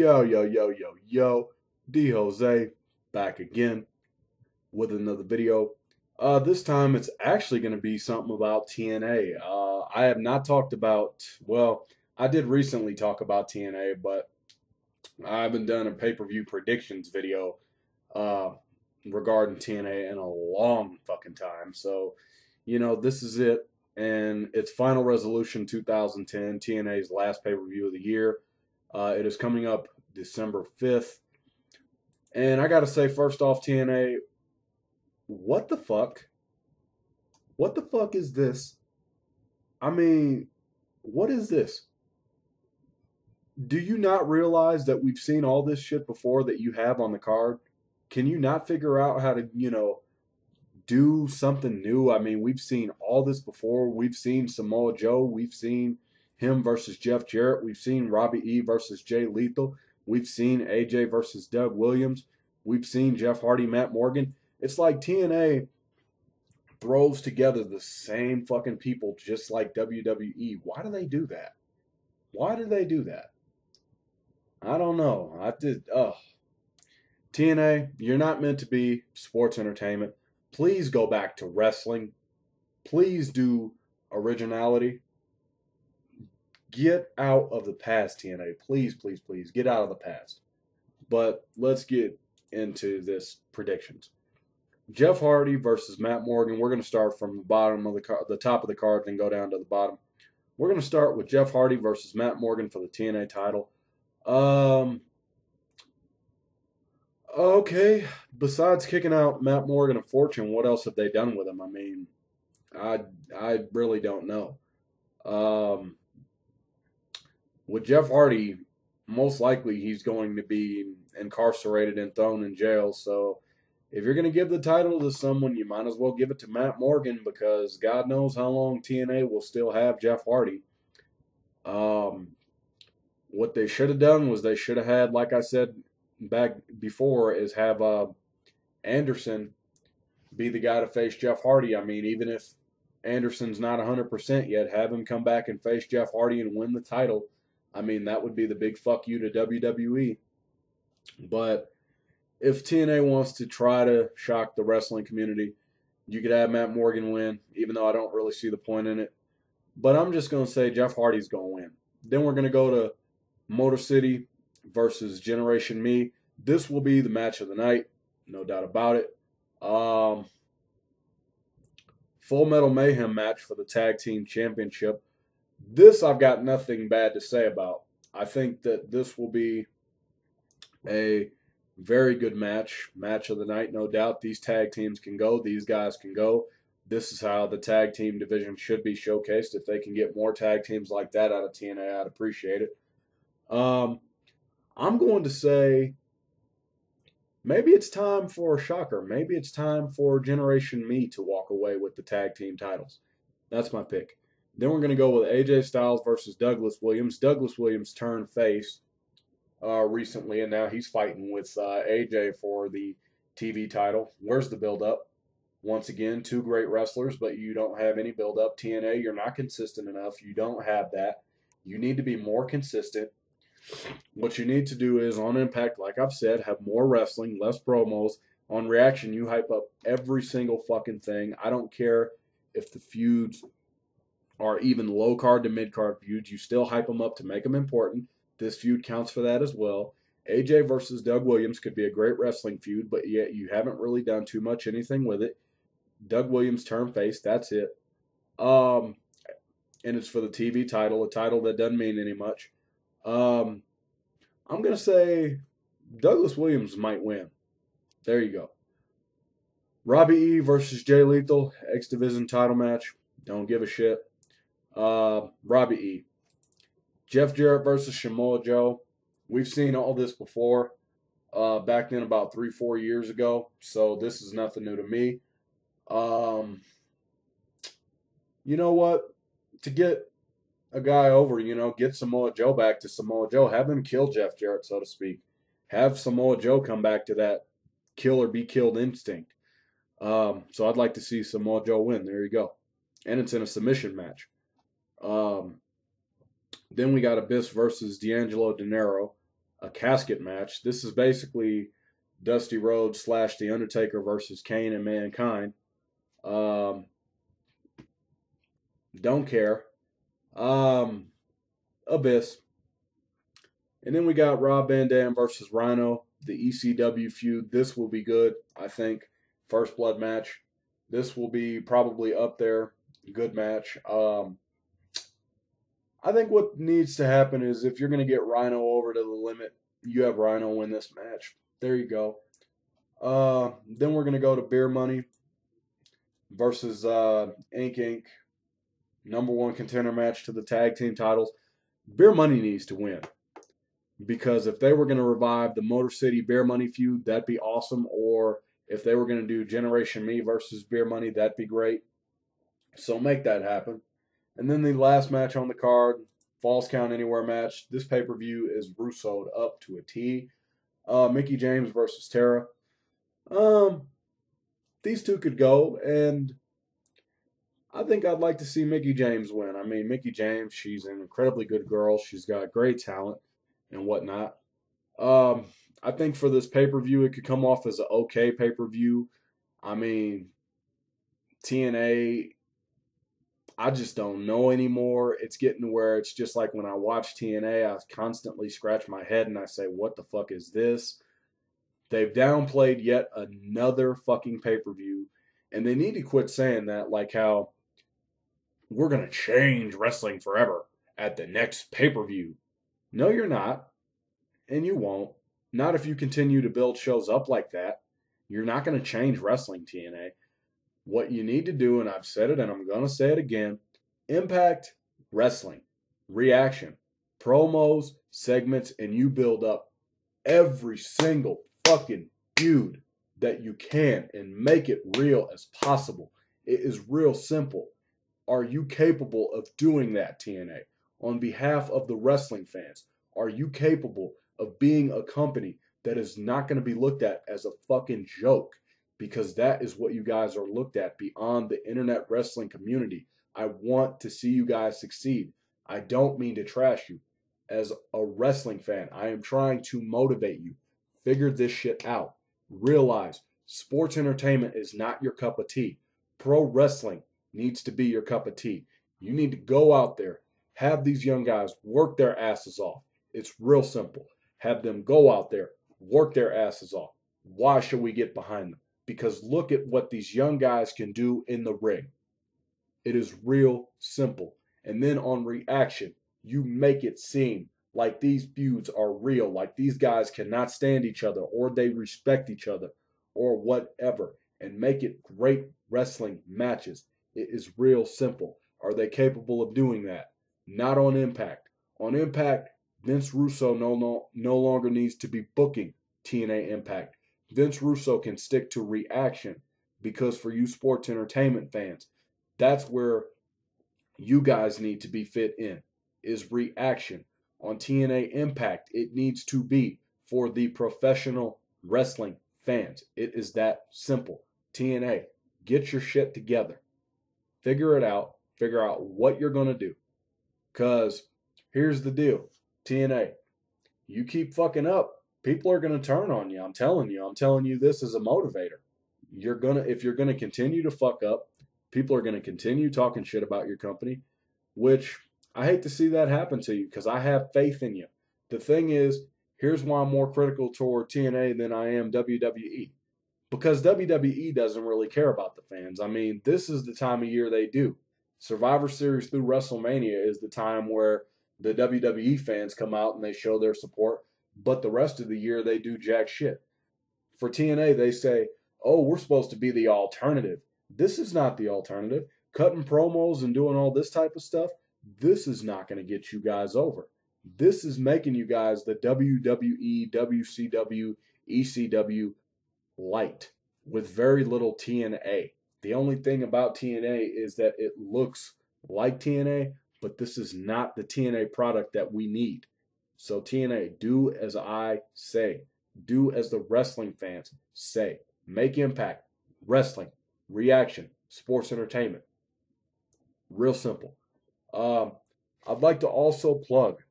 Yo, D Jose back again with another video. This time it's actually going to be something about TNA. I have not talked about, well, I did recently talk about TNA, but I haven't done a pay-per-view predictions video uh, regarding TNA in a long fucking time. So, this is it. And it's Final Resolution 2010, TNA's last pay-per-view of the year. It is coming up December 5th. And I got to say, first off, TNA, what the fuck? What the fuck is this? I mean, what is this? Do you not realize that we've seen all this shit before that you have on the card? Can you not figure out how to, do something new? I mean, we've seen all this before. We've seen Samoa Joe. We've seen him versus Jeff Jarrett. We've seen Robbie E versus Jay Lethal. We've seen AJ versus Doug Williams. We've seen Jeff Hardy, Matt Morgan. It's like TNA throws together the same fucking people just like WWE. Why do they do that? Why do they do that? I don't know. TNA, you're not meant to be sports entertainment. Please go back to wrestling. Please do originality. Get out of the past, TNA. Please, please, please. Get out of the past. But let's get into this predictions. Jeff Hardy versus Matt Morgan. We're going to start from the bottom of the top of the card, then go down to the bottom. We're going to start with Jeff Hardy versus Matt Morgan for the TNA title. Okay. Besides kicking out Matt Morgan of Fortune, what else have they done with him? I mean, I really don't know. With Jeff Hardy, most likely he's going to be incarcerated and thrown in jail. So if you're going to give the title to someone, you might as well give it to Matt Morgan, because God knows how long TNA will still have Jeff Hardy. What they should have done was they should have had, like I said back before, is have Anderson be the guy to face Jeff Hardy. I mean, even if Anderson's not 100% yet, have him come back and face Jeff Hardy and win the title. I mean, that would be the big fuck you to WWE. But if TNA wants to try to shock the wrestling community, you could have Matt Morgan win, even though I don't really see the point in it. But I'm just going to say Jeff Hardy's going to win. Then we're going to go to Motor City versus Generation Me. This will be the match of the night, no doubt about it. Full Metal Mayhem match for the Tag Team Championship. This I've got nothing bad to say about. I think that this will be a very good match of the night, no doubt. These tag teams can go. These guys can go. This is how the tag team division should be showcased. If they can get more tag teams like that out of TNA, I'd appreciate it. I'm going to say maybe it's time for a shocker. Maybe it's time for Generation Me to walk away with the tag team titles. That's my pick. Then we're going to go with AJ Styles versus Douglas Williams. Douglas Williams turned face recently, and now he's fighting with AJ for the TV title. Where's the build-up? Once again, two great wrestlers, but you don't have any build-up. TNA, you're not consistent enough. You don't have that. You need to be more consistent. What you need to do is, on Impact, like I've said, have more wrestling, less promos. On Reaction, you hype up every single fucking thing. I don't care if the feuds are even low-card to mid-card feuds. You still hype them up to make them important. This feud counts for that as well. AJ versus Doug Williams could be a great wrestling feud, but yet you haven't really done too much anything with it. Doug Williams turned face. That's it. And it's for the TV title, a title that doesn't mean any much. I'm going to say Douglas Williams might win. There you go. Robbie E versus Jay Lethal, X Division title match. Don't give a shit. Robbie E. Jeff Jarrett versus Samoa Joe. We've seen all this before. Back then, about 3-4 years ago. So this is nothing new to me. You know what? To get a guy over, get Samoa Joe back to Samoa Joe. Have him kill Jeff Jarrett, so to speak. Have Samoa Joe come back to that kill or be killed instinct. So I'd like to see Samoa Joe win. There you go. And it's in a submission match. Then we got Abyss versus D'Angelo De Niro. a casket match. This is basically Dusty Rhodes / The Undertaker versus Kane and Mankind. Don't care. Abyss. And then we got Rob Van Dam versus Rhino, the ECW feud. This will be good, I think. First blood match. This will be probably up there. Good match. I think what needs to happen is if you're going to get Rhino over to the limit, you have Rhino win this match. There you go. Then we're going to go to Beer Money versus Ink Inc. #1 contender match to the tag team titles. Beer Money needs to win. Because if they were going to revive the Motor City Beer Money feud, that'd be awesome. Or if they were going to do Generation Me versus Beer Money, that'd be great. So make that happen. And then the last match on the card, Falls Count Anywhere match. This pay-per-view is Russo'd up to a T. Mickie James versus Tara. These two could go, and I think I'd like to see Mickie James win. I mean, Mickie James, she's an incredibly good girl. She's got great talent and whatnot. I think for this pay-per-view, it could come off as an okay pay-per-view. I mean, TNA, I just don't know anymore. It's getting to where it's just like when I watch TNA, I constantly scratch my head and I say, what the fuck is this? They've downplayed yet another fucking pay-per-view, and they need to quit saying that, like how we're going to change wrestling forever at the next pay-per-view. No, you're not, and you won't. Not if you continue to build shows up like that. You're not going to change wrestling, TNA. What you need to do, and I've said it and I'm going to say it again, Impact Wrestling, reaction, promos, segments, and you build up every single fucking feud that you can and make it real as possible. It is real simple. Are you capable of doing that, TNA? On behalf of the wrestling fans, are you capable of being a company that is not going to be looked at as a fucking joke? Because that is what you guys are looked at beyond the internet wrestling community. I want to see you guys succeed. I don't mean to trash you. As a wrestling fan, I am trying to motivate you. Figure this shit out. Realize sports entertainment is not your cup of tea. Pro wrestling needs to be your cup of tea. You need to go out there, have these young guys work their asses off. It's real simple. Have them go out there, work their asses off. Why should we get behind them? Because look at what these young guys can do in the ring. It is real simple. And then on reaction, you make it seem like these feuds are real, like these guys cannot stand each other or they respect each other or whatever, and make it great wrestling matches. It is real simple. Are they capable of doing that? Not on Impact. On Impact, Vince Russo no longer needs to be booking TNA Impact. Vince Russo can stick to reaction because for you sports entertainment fans, that's where you guys need to be fit in, is reaction. On TNA Impact, it needs to be for the professional wrestling fans. It is that simple. TNA, get your shit together. Figure it out. Figure out what you're going to do. Because here's the deal. TNA, you keep fucking up, people are going to turn on you. I'm telling you this as a motivator. If you're going to continue to fuck up, people are going to continue talking shit about your company, which I hate to see that happen to you because I have faith in you. The thing is, here's why I'm more critical toward TNA than I am WWE. Because WWE doesn't really care about the fans. I mean, this is the time of year they do. Survivor Series through WrestleMania is the time where the WWE fans come out and they show their support. But the rest of the year, they do jack shit. For TNA, they say, oh, we're supposed to be the alternative. This is not the alternative. Cutting promos and doing all this type of stuff, this is not going to get you guys over. This is making you guys the WWE, WCW, ECW light with very little TNA. The only thing about TNA is that it looks like TNA, but this is not the TNA product that we need. So TNA, do as I say. Do as the wrestling fans say. Make Impact, wrestling, reaction, sports entertainment. Real simple. I'd like to also plug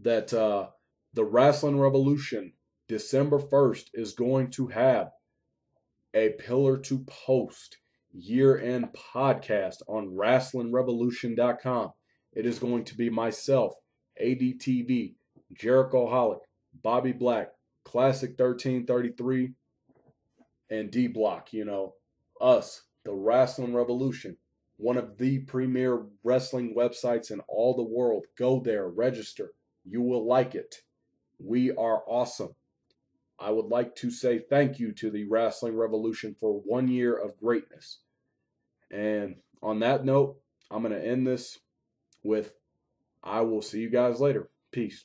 that the Wrestling Revolution, December 1st, is going to have a pillar to post year-end podcast on rasslingrevolution.com. It is going to be myself, ADTV, Jericho Holic, Bobby Black, Classic 1333, and D Block. Us, the Wrestling Revolution, one of the premier wrestling websites in all the world. Go there, register. You will like it. We are awesome. I would like to say thank you to the Wrestling Revolution for 1 year of greatness. And on that note, I'm going to end this with, I will see you guys later. Peace.